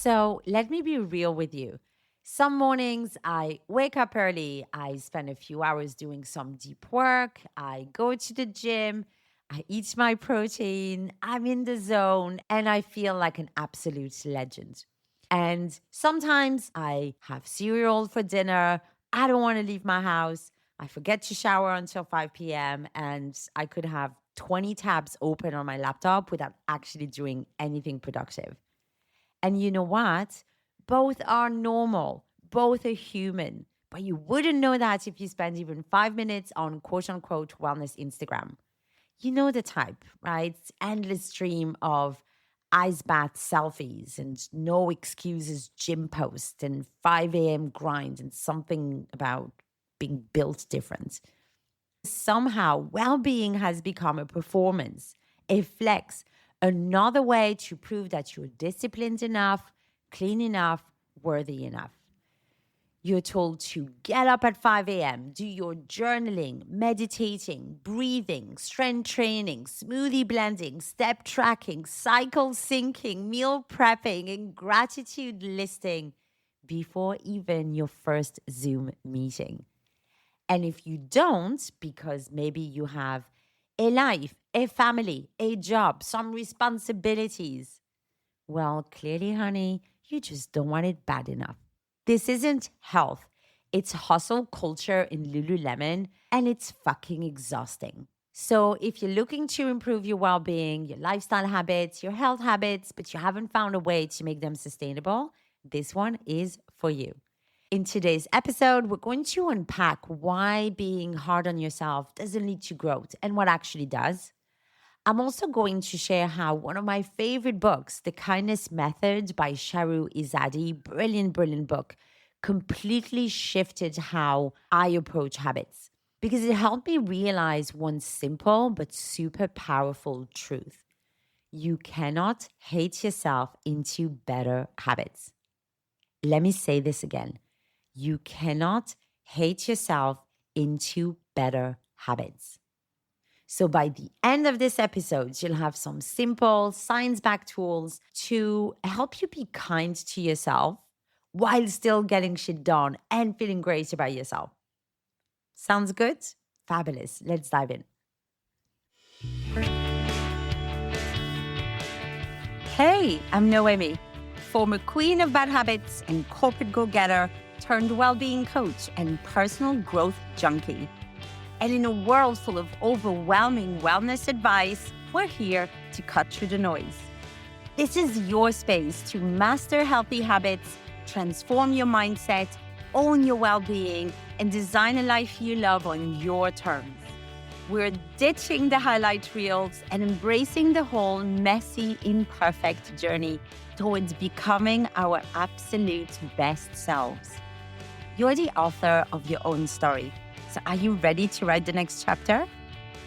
So let me be real with you. Some mornings I wake up early, I spend a few hours doing some deep work, I go to the gym, I eat my protein, I'm in the zone, and I feel like an absolute legend. And sometimes I have cereal for dinner, I don't want to leave my house, I forget to shower until 5 p.m., and I could have 20 tabs open on my laptop without actually doing anything productive. And you know what? Both are normal, both are human. But you wouldn't know that if you spend even 5 minutes on quote unquote wellness Instagram. You know the type, right? It's endless stream of ice bath selfies and no excuses gym posts and 5 a.m. grind and something about being built different. Somehow, well being has become a performance, a flex, another way to prove that you're disciplined enough, clean enough, worthy enough. You're told to get up at 5 a.m., do your journaling, meditating, breathing, strength training, smoothie blending, step tracking, cycle syncing, meal prepping, and gratitude listing before even your first Zoom meeting. And if you don't, because maybe you have a life, a family, a job, some responsibilities, well, clearly, honey, you just don't want it bad enough. This isn't health. It's hustle culture in Lululemon, and it's fucking exhausting. So, if you're looking to improve your well being, your lifestyle habits, your health habits, but you haven't found a way to make them sustainable, this one is for you. In today's episode, we're going to unpack why being hard on yourself doesn't lead to growth and what actually does. I'm also going to share how one of my favorite books, The Kindness Method by Sharu Izadi, brilliant book, completely shifted how I approach habits because it helped me realize one simple but super powerful truth. You cannot hate yourself into better habits. Let me say this again. You cannot hate yourself into better habits. So by the end of this episode, you'll have some simple science backed tools to help you be kind to yourself while still getting shit done and feeling great about yourself. Sounds good? Fabulous. Let's dive in. Hey, I'm Noemi, former queen of bad habits and corporate go getter turned well being coach and personal growth junkie. And in a world full of overwhelming wellness advice, we're here to cut through the noise. This is your space to master healthy habits, transform your mindset, own your well-being, and design a life you love on your terms. We're ditching the highlight reels and embracing the whole messy, imperfect journey towards becoming our absolute best selves. You're the author of your own story. So are you ready to write the next chapter?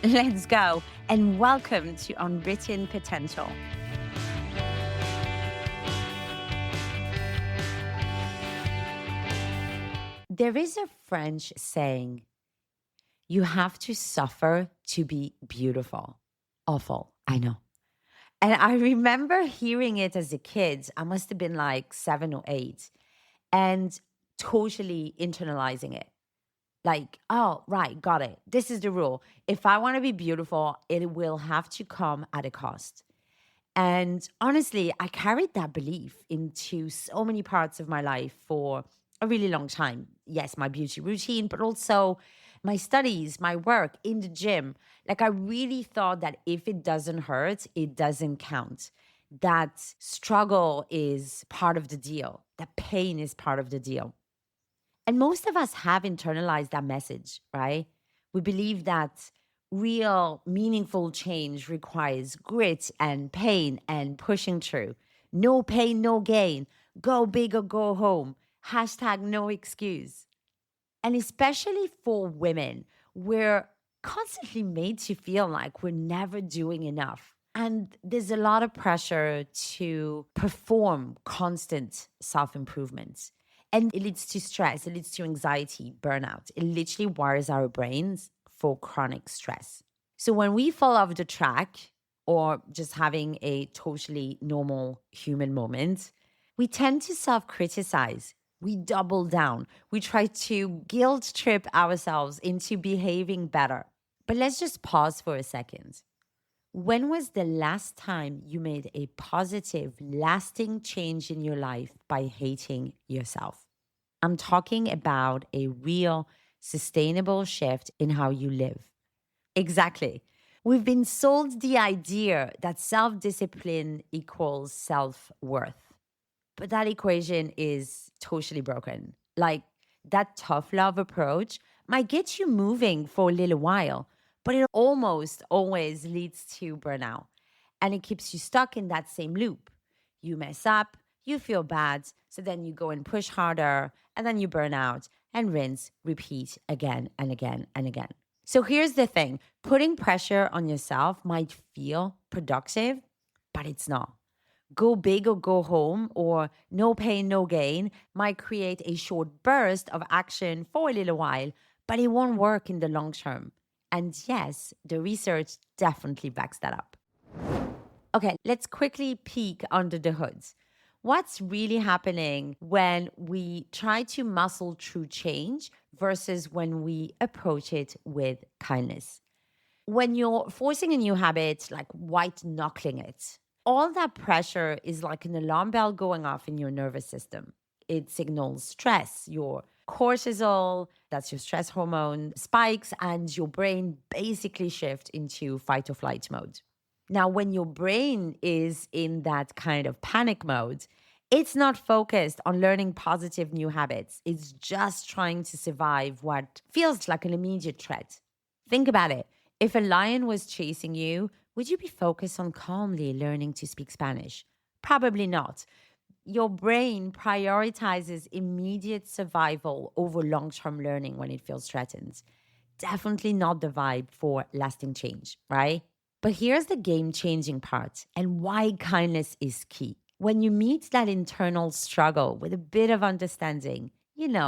Let's go, and welcome to Unwritten Potential. There is a French saying, you have to suffer to be beautiful. Awful, I know. And I remember hearing it as a kid. I must have been like 7 or 8 and totally internalizing it. Like, oh, right, got it. This is the rule. If I want to be beautiful, it will have to come at a cost. And honestly, I carried that belief into so many parts of my life for a really long time. Yes, my beauty routine, but also my studies, my work in the gym. Like, I really thought that if it doesn't hurt, it doesn't count. That struggle is part of the deal, that pain is part of the deal. And most of us have internalized that message, right? We believe that real, meaningful change requires grit and pain and pushing through. No pain, no gain. Go big or go home. Hashtag no excuse. And especially for women, we're constantly made to feel like we're never doing enough. And there's a lot of pressure to perform constant self improvements. And it leads to stress, it leads to anxiety, burnout. It literally wires our brains for chronic stress. So when we fall off the track or just having a totally normal human moment, We tend to self criticize. We double down. We try to guilt trip ourselves into behaving better. But let's just pause for a second. When was the last time you made a positive, lasting change in your life by hating yourself? I'm talking about a real, sustainable shift in how you live. Exactly. We've been sold the idea that self discipline equals self worth. But that equation is totally broken. Like that tough love approach might get you moving for a little while, but it almost always leads to burnout. And it keeps you stuck in that same loop. You mess up, you feel bad, so then you go and push harder, and then you burn out and rinse, repeat again and again and again. So here's the thing, putting pressure on yourself might feel productive, but it's not. Go big or go home or no pain, no gain might create a short burst of action for a little while, but it won't work in the long term. And yes, the research definitely backs that up. Okay, let's quickly peek under the hoods. What's really happening when we try to muscle through change versus when we approach it with kindness? When you're forcing a new habit, like white knuckling it, all that pressure is like an alarm bell going off in your nervous system. It signals stress, your cortisol, that's your stress hormone, spikes, and your brain basically shift into fight or flight mode. Now, when your brain is in that kind of panic mode, it's not focused on learning positive new habits. It's just trying to survive what feels like an immediate threat. Think about it. If a lion was chasing you, would you be focused on calmly learning to speak Spanish? Probably not. Your brain prioritizes immediate survival over long term learning when it feels threatened. Definitely not the vibe for lasting change, right? But here's the game changing part and why kindness is key. When you meet that internal struggle with a bit of understanding,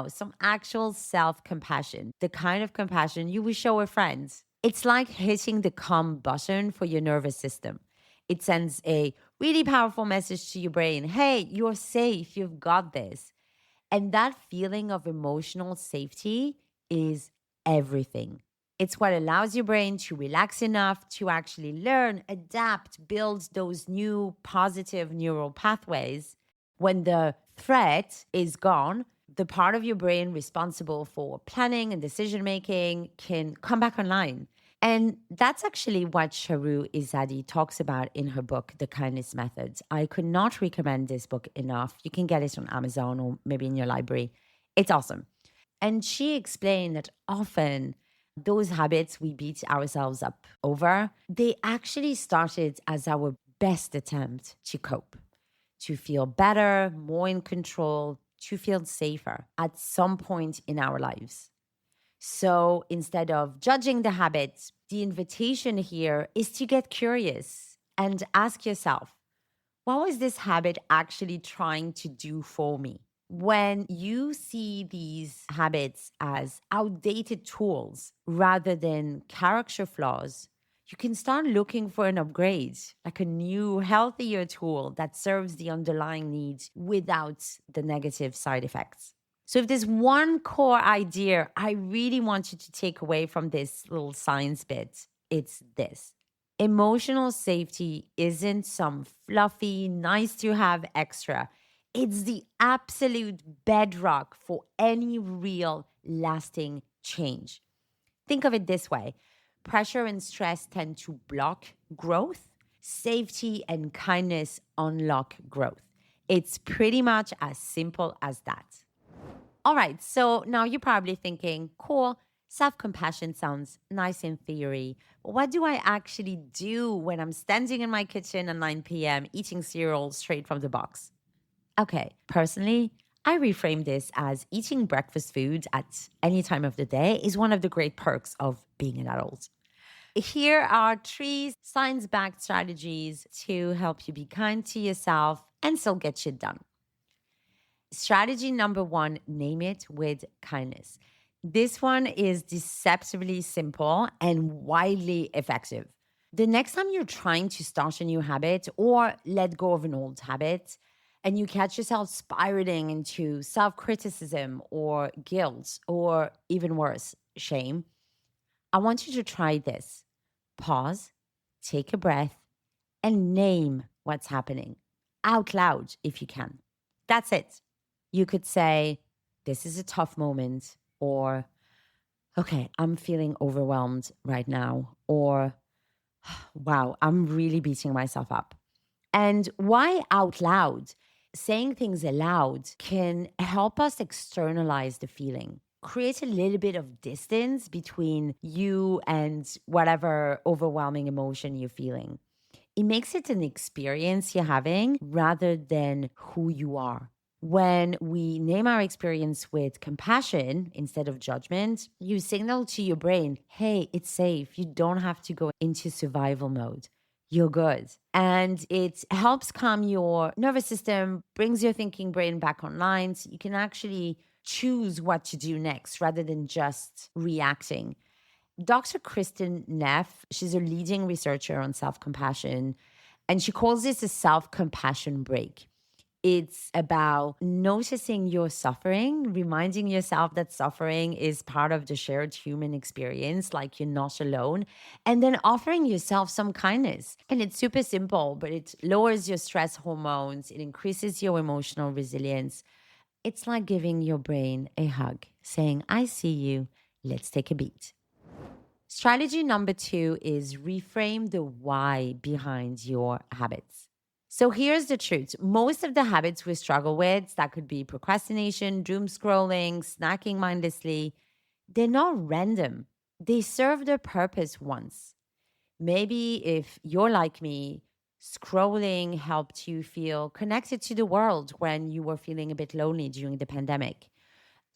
some actual self compassion, the kind of compassion you would show a friend, it's like hitting the calm button for your nervous system. It sends a really powerful message to your brain. Hey, you're safe. You've got this. And that feeling of emotional safety is everything. It's what allows your brain to relax enough to actually learn, adapt, build those new positive neural pathways. When the threat is gone, the part of your brain responsible for planning and decision making can come back online. And that's actually what Sharu Izadi talks about in her book, The Kindness Methods. I could not recommend this book enough. You can get it on Amazon or maybe in your library. It's awesome. And she explained that often those habits we beat ourselves up over, they actually started as our best attempt to cope, to feel better, more in control, to feel safer at some point in our lives. So instead of judging the habit, the invitation here is to get curious and ask yourself, what was this habit actually trying to do for me? When you see these habits as outdated tools rather than character flaws, you can start looking for an upgrade, like a new, healthier tool that serves the underlying needs without the negative side effects. So, if there's one core idea I really want you to take away from this little science bit, it's this. Emotional safety isn't some fluffy, nice to have extra. It's the absolute bedrock for any real lasting change. Think of it this way, pressure and stress tend to block growth, safety and kindness unlock growth. It's pretty much as simple as that. All right, so now you're probably thinking, cool, self compassion sounds nice in theory. But what do I actually do when I'm standing in my kitchen at 9 p.m. eating cereal straight from the box? Okay, personally, I reframe this as eating breakfast food at any time of the day is one of the great perks of being an adult. Here are three science backed strategies to help you be kind to yourself and still get shit done. Strategy number one, name it with kindness. This one is deceptively simple and widely effective. The next time you're trying to start a new habit or let go of an old habit, and you catch yourself spiraling into self criticism or guilt or even worse, shame, I want you to try this. Pause, take a breath, and name what's happening out loud if you can. That's it. You could say, this is a tough moment, or, okay, I'm feeling overwhelmed right now, or, wow, I'm really beating myself up. And why out loud? Saying things aloud can help us externalize the feeling, create a little bit of distance between you and whatever overwhelming emotion you're feeling. It makes it an experience you're having rather than who you are. When we name our experience with compassion instead of judgment, you signal to your brain, hey, it's safe. You don't have to go into survival mode. You're good. And it helps calm your nervous system, brings your thinking brain back online. So you can actually choose what to do next rather than just reacting. Dr. Kristen Neff, she's a leading researcher on self compassion, and she calls this a self compassion break. It's about noticing your suffering, reminding yourself that suffering is part of the shared human experience, like you're not alone, and then offering yourself some kindness. And it's super simple, but it lowers your stress hormones, it increases your emotional resilience. It's like giving your brain a hug, saying, I see you, let's take a beat. Strategy number two is reframe the why behind your habits. So here's the truth. Most of the habits we struggle with, that could be procrastination, doom scrolling, snacking mindlessly, they're not random. They serve their purpose once. Maybe if you're like me, scrolling helped you feel connected to the world when you were feeling a bit lonely during the pandemic.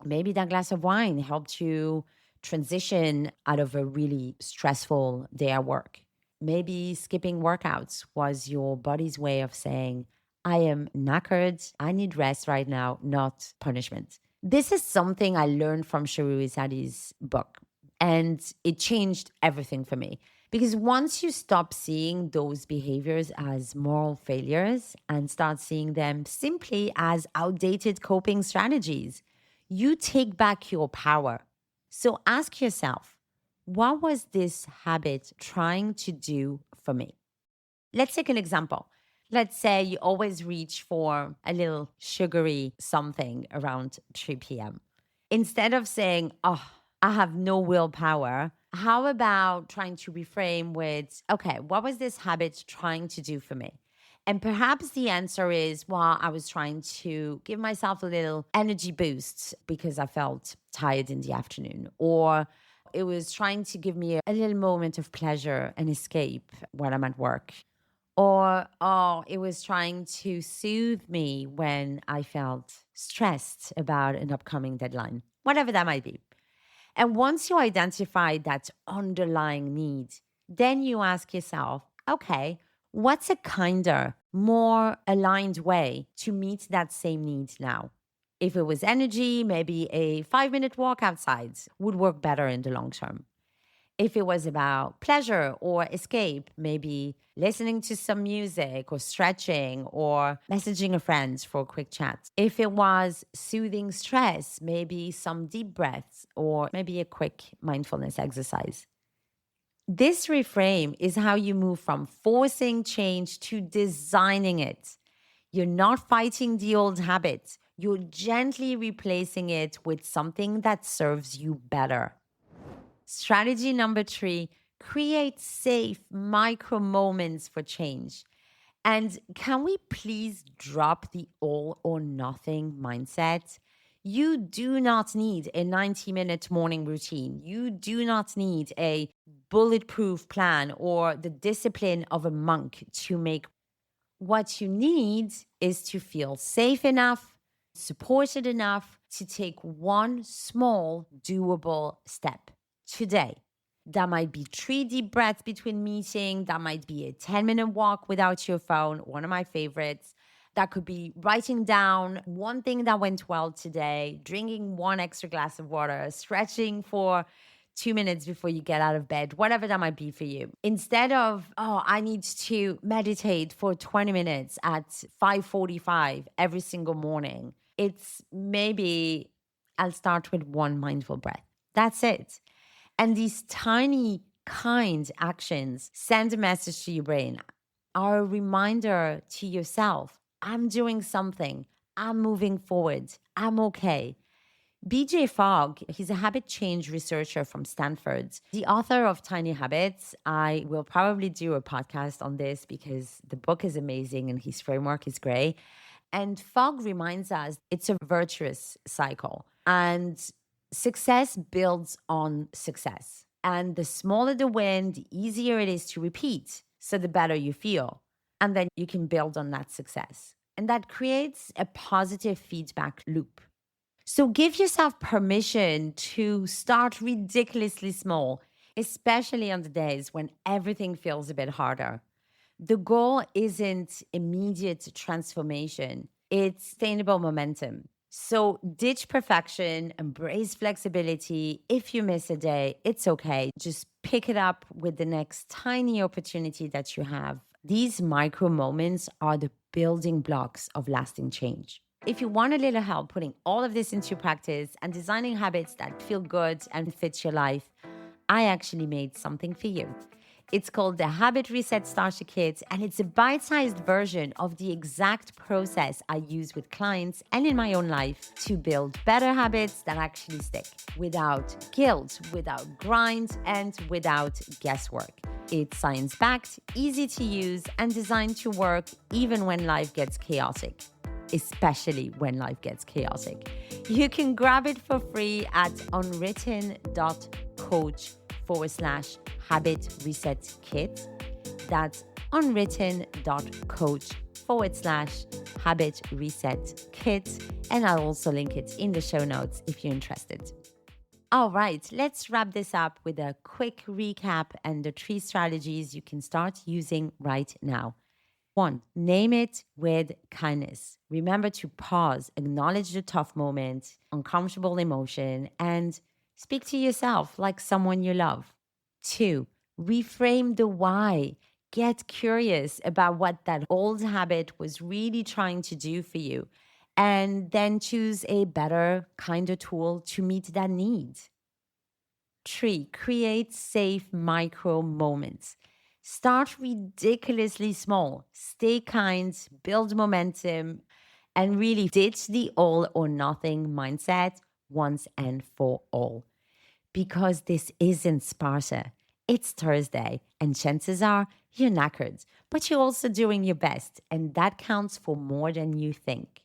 Maybe that glass of wine helped you transition out of a really stressful day at work. Maybe skipping workouts was your body's way of saying, I am knackered. I need rest right now, not punishment. This is something I learned from Sharu Isadi's book, and it changed everything for me. Because once you stop seeing those behaviors as moral failures and start seeing them simply as outdated coping strategies, you take back your power. So ask yourself, what was this habit trying to do for me? Let's take an example. Let's say you always reach for a little sugary something around 3 p.m. Instead of saying, oh, I have no willpower, how about trying to reframe with, okay, what was this habit trying to do for me? And perhaps the answer is, well, I was trying to give myself a little energy boost because I felt tired in the afternoon. Or it was trying to give me a little moment of pleasure and escape when I'm at work. Or, oh, it was trying to soothe me when I felt stressed about an upcoming deadline, whatever that might be. And once you identify that underlying need, then you ask yourself, okay, what's a kinder, more aligned way to meet that same need now? If it was energy, maybe a 5 minute walk outside would work better in the long term. If it was about pleasure or escape, maybe listening to some music or stretching or messaging a friend for a quick chat. If it was soothing stress, maybe some deep breaths or maybe a quick mindfulness exercise. This reframe is how you move from forcing change to designing it. You're not fighting the old habit. You're gently replacing it with something that serves you better. Strategy number three, create safe micro moments for change. And can we please drop the all or nothing mindset? You do not need a 90-minute morning routine. You do not need a bulletproof plan or the discipline of a monk to make. What you need is to feel safe enough, supported enough to take one small, doable step today. That might be 3 deep breaths between meetings. That might be a 10-minute walk without your phone, one of my favorites. That could be writing down one thing that went well today, drinking one extra glass of water, stretching for 2 minutes before you get out of bed, whatever that might be for you. Instead of, oh, I need to meditate for 20 minutes at 5:45 every single morning. It's maybe I'll start with one mindful breath. That's it. And these tiny, kind actions send a message to your brain, are a reminder to yourself, I'm doing something, I'm moving forward, I'm okay. BJ Fogg, he's a habit change researcher from Stanford, the author of Tiny Habits. I will probably do a podcast on this because the book is amazing and his framework is great. And Fogg reminds us it's a virtuous cycle and success builds on success. And the smaller the win, the easier it is to repeat. So the better you feel. And then you can build on that success. And that creates a positive feedback loop. So give yourself permission to start ridiculously small, especially on the days when everything feels a bit harder. The goal isn't immediate transformation, it's sustainable momentum. So ditch perfection, embrace flexibility. If you miss a day, it's okay. Just pick it up with the next tiny opportunity that you have. These micro moments are the building blocks of lasting change. If you want a little help putting all of this into practice and designing habits that feel good and fit your life, I actually made something for you. It's called the Habit Reset Starter Kit, and it's a bite sized version of the exact process I use with clients and in my own life to build better habits that actually stick without guilt, without grind, and without guesswork. It's science backed, easy to use, and designed to work even when life gets chaotic. Especially when life gets chaotic. You can grab it for free at unwritten.coach/habit reset kit. That's unwritten.coach/habit reset kit. And I'll also link it in the show notes if you're interested. All right, let's wrap this up with a quick recap and the 3 strategies you can start using right now. 1, name it with kindness. Remember to pause, acknowledge the tough moment, uncomfortable emotion, and speak to yourself like someone you love. 2, reframe the why. Get curious about what that old habit was really trying to do for you, and then choose a better, kinder tool to meet that need. 3, create safe micro moments. Start ridiculously small, stay kind, build momentum, and really ditch the all or nothing mindset once and for all. Because this isn't Sparta. It's Thursday, and chances are you're knackered, but you're also doing your best, and that counts for more than you think.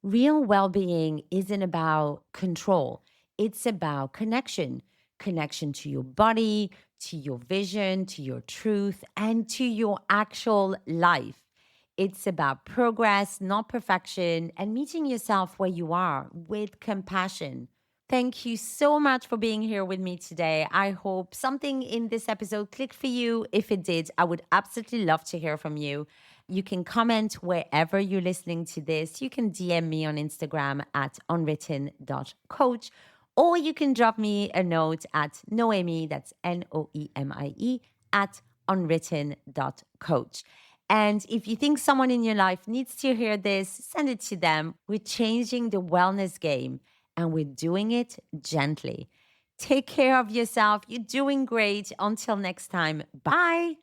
Real well being isn't about control, it's about connection. Connection to your body, to your vision, to your truth, and to your actual life. It's about progress, not perfection, and meeting yourself where you are with compassion. Thank you so much for being here with me today. I hope something in this episode clicked for you. If it did, I would absolutely love to hear from you. You can comment wherever you're listening to this. You can DM me on Instagram at unwritten.coach, or you can drop me a note at Noemi, that's Noemie, at unwritten.coach. And if you think someone in your life needs to hear this, send it to them. We're changing the wellness game and we're doing it gently. Take care of yourself. You're doing great. Until next time, bye.